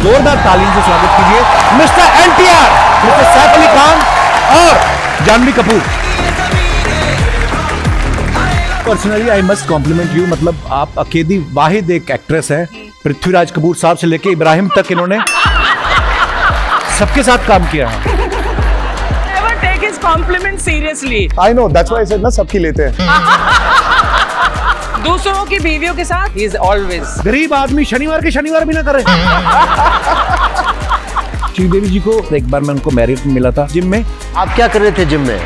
जोरदार तालियों से स्वागत कीजिए मिस्टर एनटीआर, मिस्टर सैफ अली खान और Janhvi Kapoor. Personally I must compliment you, मतलब आप अकेली वाहिद एक एक्ट्रेस हैं, पृथ्वीराज कपूर साहब से लेके इब्राहिम तक इन्होंने सबके साथ काम किया है। Never take his compliment seriously. I know, that's why I said ना सबकी लेते हैं। दूसरों की बीवियों के साथ he is always. गरीब आदमी शनिवार के शनिवार भी ना करे। श्रीदेवी जी को एक बार मैं उनको मैरिट में मिला था जिम में। आप क्या कर रहे थे जिम में?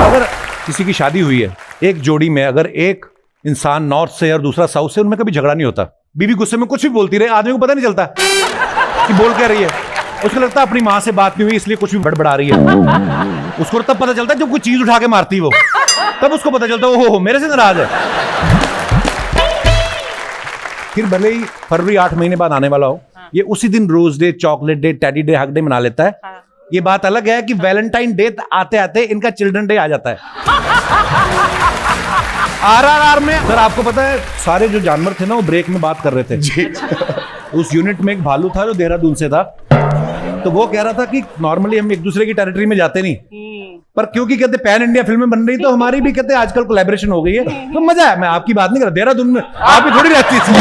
अगर किसी की शादी हुई है, एक जोड़ी में अगर एक इंसान नॉर्थ से और दूसरा साउथ से, उनमें कभी झगड़ा नहीं होता। बीवी गुस्से में कुछ भी बोलती रहे, आदमी को पता नहीं चलता कि बोल क्या रही है। उसको लगता है अपनी माँ से बात नहीं हुई इसलिए कुछ भी बड़बड़ा रही है। उसको तब पता चलता है जब कोई चीज उठा के मारती वो, तब उसको पता चलता है ओहो मेरे से नाराज है। फिर भले ही फरवरी 8 महीने बाद आने वाला हो, ये उसी दिन rose day, chocolate day, teddy day, hug day मना लेता है। ये बात अलग है कि वैलेंटाइन डे आते आते इनका चिल्ड्रन डे आ जाता है। आरआरआर में सर आपको पता है सारे जो जानवर थे ना वो ब्रेक में बात कर रहे थे जी। उस यूनिट में एक भालू था जो देहरादून से था, तो वो कह रहा था कि नॉर्मली हम एक दूसरे की टेरिटरी में जाते नहीं, पर क्योंकि कहते पैन इंडिया फिल्में बन रही तो हमारी भी कहते आजकल कोलैबोरेशन हो गई है, तो मजा है। मैं आपकी बात नहीं कर रहा, देहरादून में आप भी थोड़ी रहती थी।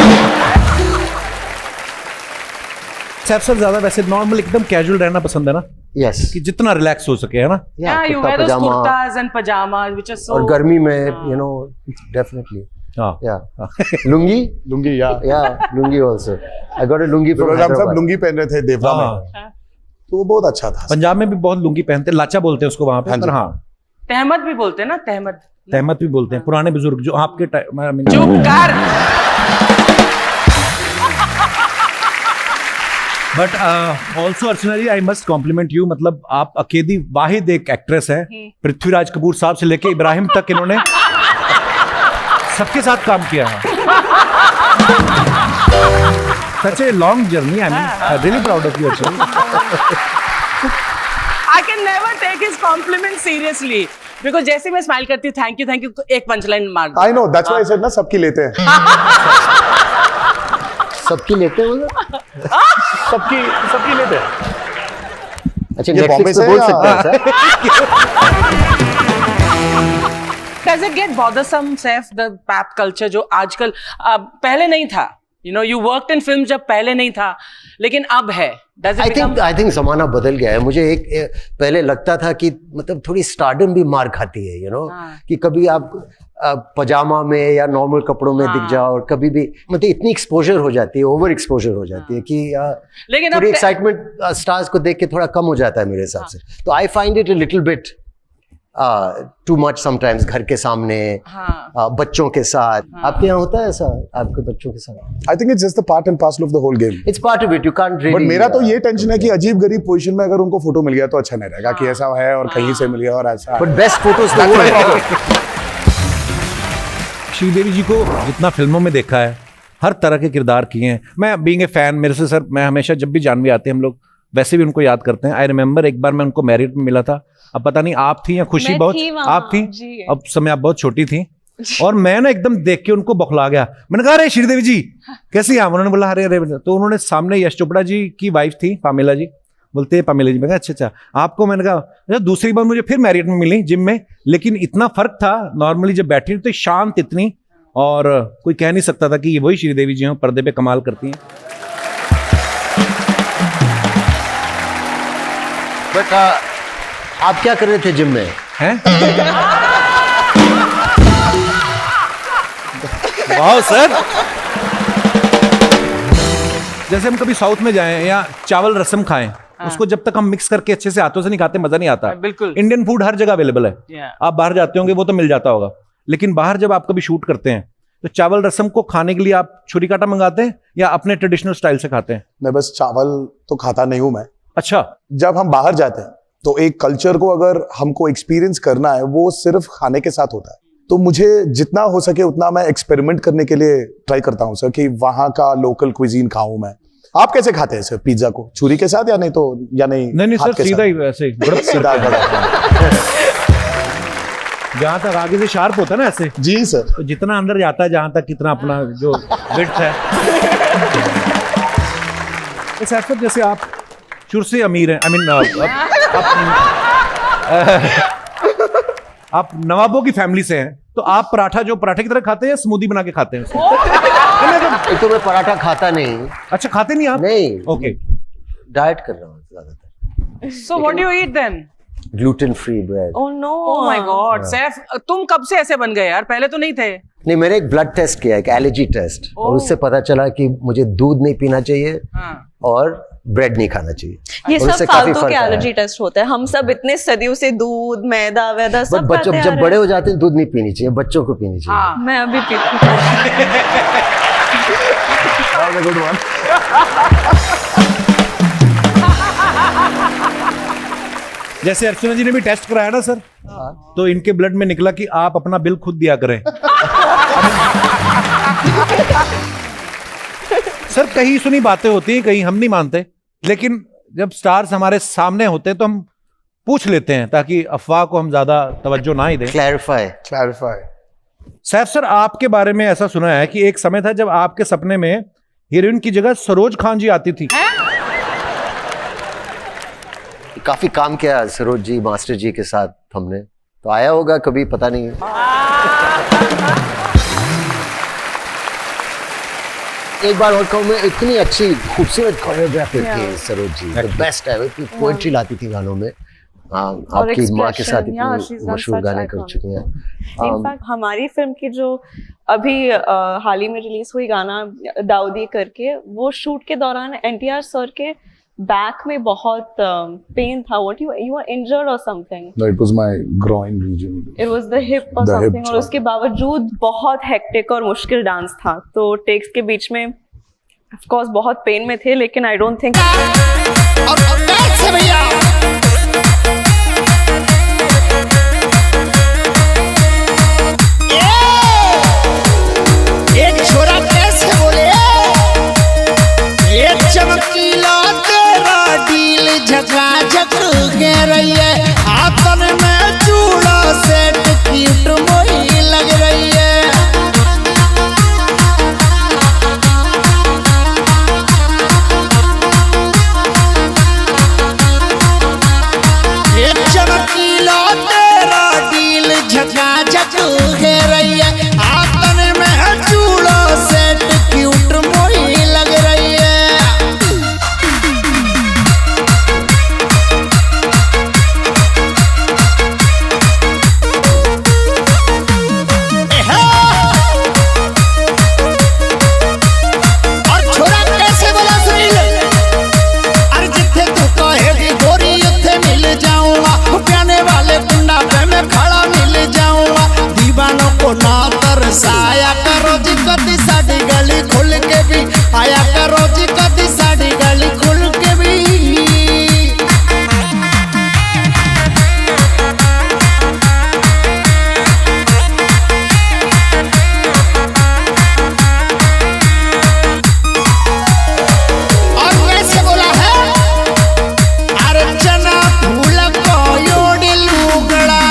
सैफ सर ज्यादा वैसे नॉर्मल एकदम कैजुअल रहना पसंद है ना? यस, कि जितना रिलैक्स हो सके, है ना? Yeah, you wear those kurtas and pajamas which are so. और गर्मी में you know definitely. Yeah. Lungi lungi also. I got a lungi from हम सब लुंगी पहन रहे थे देवरा में, तो वो बहुत अच्छा था। पंजाब में भी बहुत लुंगी पहनते, लाचा बोलते हैं उसको वहां पे। हाँ, तहमत भी बोलते हैं ना, तहमत भी बोलते हैं पुराने बुजुर्ग जो आपके टाइम। चुप कर। But also Archana ji I must compliment you, मतलब आप अकेली वाहिद एक एक्ट्रेस हैं, पृथ्वीराज कपूर साहब से लेके इब्राहिम तक इन्होंने सबके साथ काम किया है। Such a long journey. I mean, I'm really proud of you actually. I can never take his compliment seriously because जैसे मैं स्माइल करती हूँ थैंक यू तो एक पंचलाइन मार दो। I know, that's why I said ना सबकी लेते हैं। सबकी लेते हैं सबकी लेते हैं। अच्छा, ये बॉम्बे नेटफ्लिक्स से पे बोल सकते हैं Does it get bothersome, Saif, the pap culture जो आजकल पहले नहीं था? You know, you worked in film जब पहले नहीं था, लेकिन अब है। Does it become? I think ज़माना बदल गया है। मुझे एक पहले लगता था कि मतलब थोड़ी स्टारडम भी मार खाती है, you know, कि कभी आप पजामा में या नॉर्मल कपड़ों में दिख जाओ, और कभी भी मतलब इतनी एक्सपोजर हो जाती है, ओवर एक्सपोजर हो जाती है कि लेकिन थोड़ी एक्साइटमेंट स्टार्स को देख के थोड़ा कम हो जाता है मेरे हिसाब से। तो I find it a little bit too much sometimes. घर के सामने, बच्चों के साथ। आपके यहाँ होता है ऐसा आपके बच्चों के साथ? I think it's just the part and parcel of the whole game. It's part of it. You can't really. But मेरा तो ये टेंशन है कि अजीब गरीब पोजीशन में अगर उनको फोटो मिल गया तो अच्छा नहीं रहेगा कि ऐसा है और कहीं से मिल गया और ऐसा। But best photos तो वो है। श्रीदेवी जी को जितना फिल्मों में देखा है, हर तरह के किरदार किए हैं। मैं बीइंग ए फैन, मेरे से सर मैं हमेशा जब भी जानवी आते हैं हम लोग वैसे भी उनको याद करते हैं। आई रिमेम्बर एक बार मैं उनको मैरिट में मिला था, अब पता नहीं आप थी या खुशी, बहुत आप थी, अब समय आप बहुत छोटी थी, और मैं ना एकदम देख के उनको बौखला गया। मैंने कहा अरे श्रीदेवी जी कैसी हैं आप? उन्होंने बोला अरे अरे, तो उन्होंने सामने यश चोपड़ा जी की वाइफ थी पामेला जी, बोलते हैं पामेला जी। मैं कहा अच्छा आपको, मैंने कहा दूसरी बार मुझे फिर मैरिट में मिली जिम में, लेकिन इतना फर्क था, नॉर्मली जब बैठी तो शांत इतनी, और कोई कह नहीं सकता था कि ये वही श्रीदेवी जी हैं, पर्दे पे कमाल करती हैं। बट आप क्या कर रहे थे जिम में? हैं? वाह सर, जैसे हम कभी साउथ में जाएं या चावल रसम खाएं, उसको जब तक हम मिक्स करके अच्छे से हाथों से नहीं खाते मजा नहीं आता। बिल्कुल। इंडियन फूड हर जगह अवेलेबल है, आप बाहर जाते होंगे वो तो मिल जाता होगा, लेकिन बाहर जब आप कभी शूट करते हैं तो चावल रसम को खाने के लिए आप छुरी कांटा मंगाते हैं या अपने ट्रेडिशनल स्टाइल से खाते हैं? मैं बस चावल तो खाता नहीं हूं मैं। अच्छा। जब हम बाहर जाते हैं तो एक कल्चर को अगर हमको एक्सपीरियंस करना है वो सिर्फ खाने के साथ होता है, तो मुझे जितना हो सके उतना मैं एक्सपेरिमेंट करने के लिए ट्राई करता हूँ सर, कि वहाँ का लोकल क्विजीन खाऊं मैं। आप कैसे खाते हैं सर पिज्जा को? छुरी के साथ या नहीं? तो या नहीं? नहीं सर, सीधा ही वैसे सीधा जहाँ तक आगे से शार्प होता है ना ऐसे, जी सर। तो जितना अंदर जाता है जहाँ तक, कितना अपना जो विड्थ है। तो सैफ सर, जैसे आप शुरू से अमीर हैं, आई मीन आप नवाबों की फैमिली से हैं, तो आप पराठा जो पराठे की तरह खाते हैं या स्मूदी बना के खाते हैं? एक तो मैं पराठा खाता नहीं। अच्छा, खाते नहीं आप? नहीं, ओके। डाइट कर रहा हूँ ज्यादातर। So what do you eat then? Gluten free bread. Oh no! Oh my God, Saif, तुम कब से ऐसे बन गए यार? पहले तो नहीं थे। नहीं, मैंने एक ब्लड टेस्ट किया, एक एलर्जी टेस्ट, और उससे पता चला कि मुझे दूध नहीं पीना चाहिए और ब्रेड नहीं खाना चाहिए। ये और उससे सब काफी फालतू फर्क के आया। एलर्जी टेस्ट होते हैं। हम सब इतने सदियों से दूध, मैदा वैदा सब बट बच्चों खाते आ जब रहे बड़े हैं। हो जाते हैं दूध नहीं पीनी चाहिए, बच्चों को पीनी चाहिए। हाँ। मैं अभी पीती हूँ। Good one. जैसे अर्चना जी ने भी टेस्ट कराया ना सर, तो इनके ब्लड में निकला कि आप अपना बिल खुद दिया करें। सर, कहीं सुनी बातें होती हैं, कहीं हम नहीं मानते, लेकिन जब स्टार्स हमारे सामने होते हैं तो हम पूछ लेते हैं ताकि अफवाह को हम ज्यादा तवज्जो ना ही दें। क्लैरिफाई। सैफ सर, आपके बारे में ऐसा सुना है कि एक समय था जब आपके सपने में हीरोइन की जगह सरोज खान जी आती थी। काफी काम किया सरोज जी, मास्टर जी के साथ हमने, तो आया होगा कभी, पता नहीं। एक बार और कहूँ मैं, इतनी अच्छी खूबसूरत कोरियोग्राफर थी सरोज जी, बेस्ट है। इतनी पोएट्री लाती थी गानों में। आपकी माँ के साथ इतनी मशहूर गाने कर चुकी हैं। इनफैक्ट हमारी फिल्म की जो अभी हाल ही में रिलीज हुई गाना दाऊदी करके, वो शूट के दौरान एनटीआर सर के बैक में बहुत पेन था। व्हाट यू वर इंजर्ड और something? No, it was my groin region. It was the hip और The hip समथिंग, और joint. उसके बावजूद बहुत हेक्टिक और मुश्किल डांस था। तो टेक्स के बीच में ऑफ कोर्स बहुत पेन में थे, लेकिन आई डोंट थिंक एक छोरा कैसे बोले, एक चमकीला तेरा डील झकाझक के रही है, हाथन में चूड़ा सेट क्यूट मोही लग रही है। एक चमकीला तेरा डील झकाझक के रही है, हाथन में चूड़ा सेट क्यूट मोही लग रही है। और छोरा कैसे बोला सुनील, अरे जिथे तू कहेगी गोरी उथे मिल जाऊंगा, प्याने वाले कुंडा पे मैं खड़ा मिल जाऊंगा। दीवानों को ना तरसाया करो जी, कदी साड़ी गली खुल के भी आया करो जी, कदी साड़ी गली खुल के भी। और कैसे बोला है, अरे चना फूल को योड़ी लूगड़ा,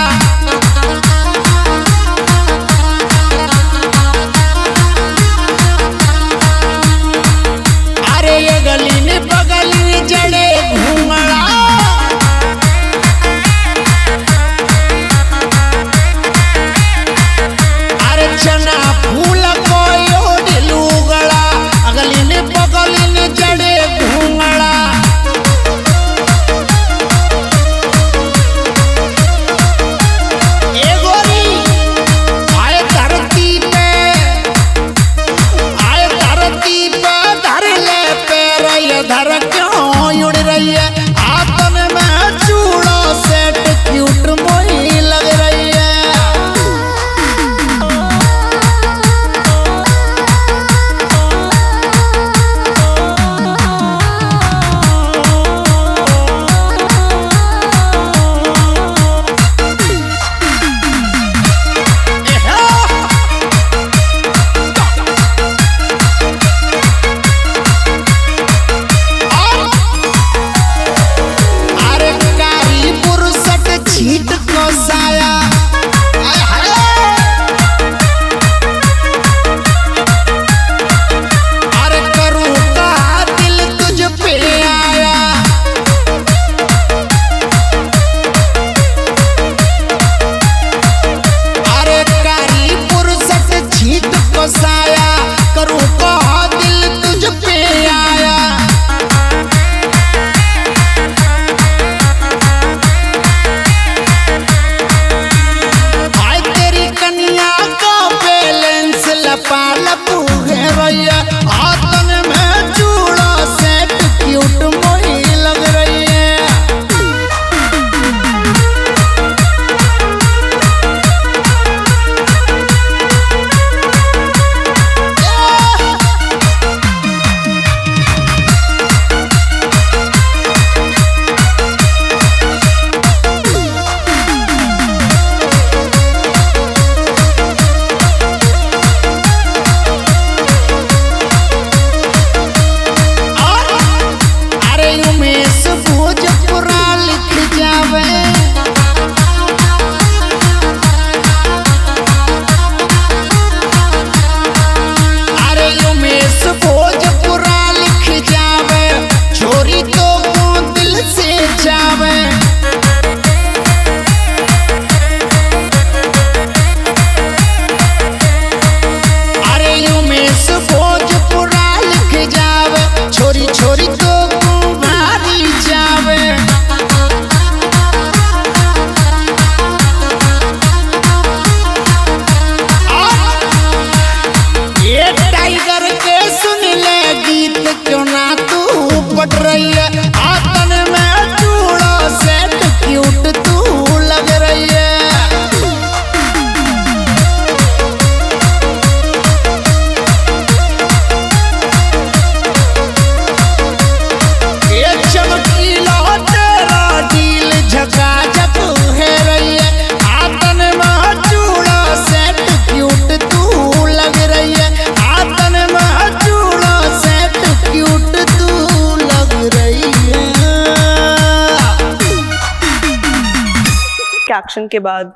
एक्शन के बाद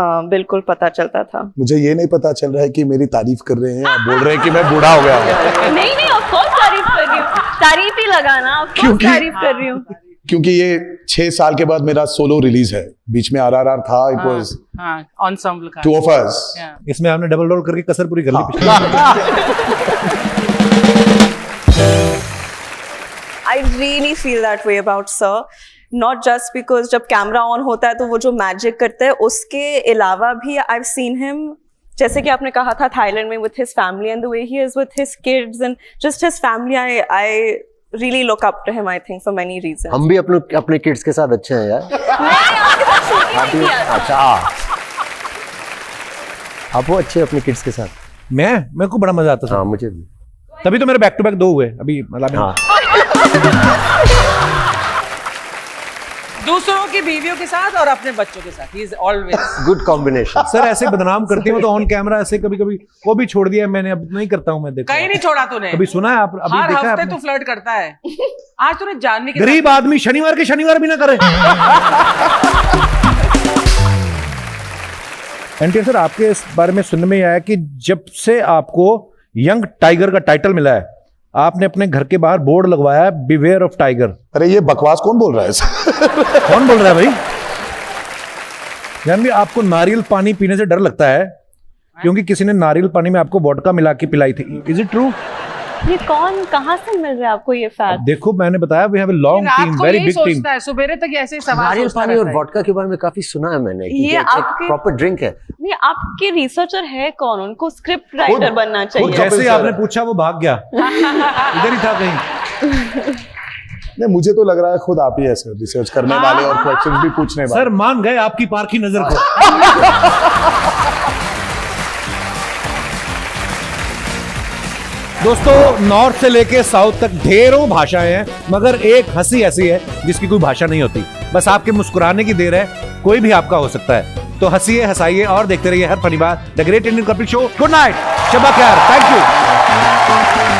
बिल्कुल पता चलता था। मुझे ये नहीं पता चल रहा है कि मेरी तारीफ कर रहे हैं या बोल रहे हैं कि मैं बूढ़ा हो गया हूं। नहीं ऑफ कोर्स तारीफ कर रही हूँ, तारीफ ही लगाना, ऑफ कोर्स क्योंकि- तारीफ कर रही हूँ। क्योंकि ये 6 साल के बाद मेरा सोलो रिलीज है, बीच में RRR था, इट वाज हाँ ensemble का 2 of us। Yeah. इसमें आपने डबल रोल करके कसर पूरी कर ली पिछली। I really feel that way about Sir, not just because जब कैमरा ऑन होता है तो वो जो मैजिक करते हैं, उसके अलावा भी I've seen him, जैसे कि आपने कहा था थाईलैंड में, with his family and the way he is with his kids and just his family, I really look up to him, I think, for many reasons. हम भी अपने किड्स के साथ अच्छे हैं यार। अच्छा आप वो अच्छे अपने किड्स के साथ। मेरे को बड़ा मजा आता था। हाँ मुझे भी। तभी तो मेरे बैक टू बैक 2 हुए अभी मतलब। हाँ दूसरों की बीवियों के साथ और अपने बच्चों के साथ, he is always good combination. Sir ऐसे बदनाम करती हूँ तो ऑन कैमरा ऐसे कभी कभी वो भी छोड़ दिया है मैंने, अब नहीं करता हूँ मैं। देखो कहीं नहीं छोड़ा तूने, कभी सुना है आप? अभी हर देखा है हफ्ते आपने? तू फ्लर्ट करता है। आज तूने जानवी के गरीब आदमी शनिवार के शनिवार भी ना करे। एनटीआर सर, आपके इस बारे में सुनने में आया कि जब से आपको यंग टाइगर का टाइटल मिला है, आपने अपने घर के बाहर बोर्ड लगवाया है बिवेयर ऑफ टाइगर। अरे ये बकवास कौन बोल रहा है? कौन बोल रहा है भाई? जानवी, आपको नारियल पानी पीने से डर लगता है क्योंकि किसी ने नारियल पानी में आपको वोडका मिला के पिलाई थी। Is it true? ये कौन, कहाँ से मिल रहा है आपको ये फैक्ट? देखो मैंने बताया वी हैव अ लॉन्ग रात टीम, को वेरी यही बिग टीम। सोचता है, सुबेरे तक ऐसे ही सवाल नारियल सोचता पानी और रहता है। वोडका के बारे में काफी सुना है मैंने। ये आपके- प्रॉपर ड्रिंक है। नहीं, आपके रिसर्चर है कौन? उनको स्क्रिप्ट राइटर बनना खुद चाहिए। जैसे ही सर आपने है। पूछा वो भाग गया, इधर ही था कहीं। नहीं, मुझे तो लग रहा है खुद आप ही ऐसे रिसर्च करने वाले और क्वेश्चंस भी पूछने वाले। सर मान गए आपकी पारखी नजर को। दोस्तों, नॉर्थ से लेके साउथ तक ढेरों भाषाएं हैं, मगर एक हंसी ऐसी है जिसकी कोई भाषा नहीं होती। बस आपके मुस्कुराने की देर है, कोई भी आपका हो सकता है। तो हंसिए, हंसाइए और देखते रहिए हर शनिवार the great Indian Kapil show. Good night, शब्बा खैर, थैंक यू।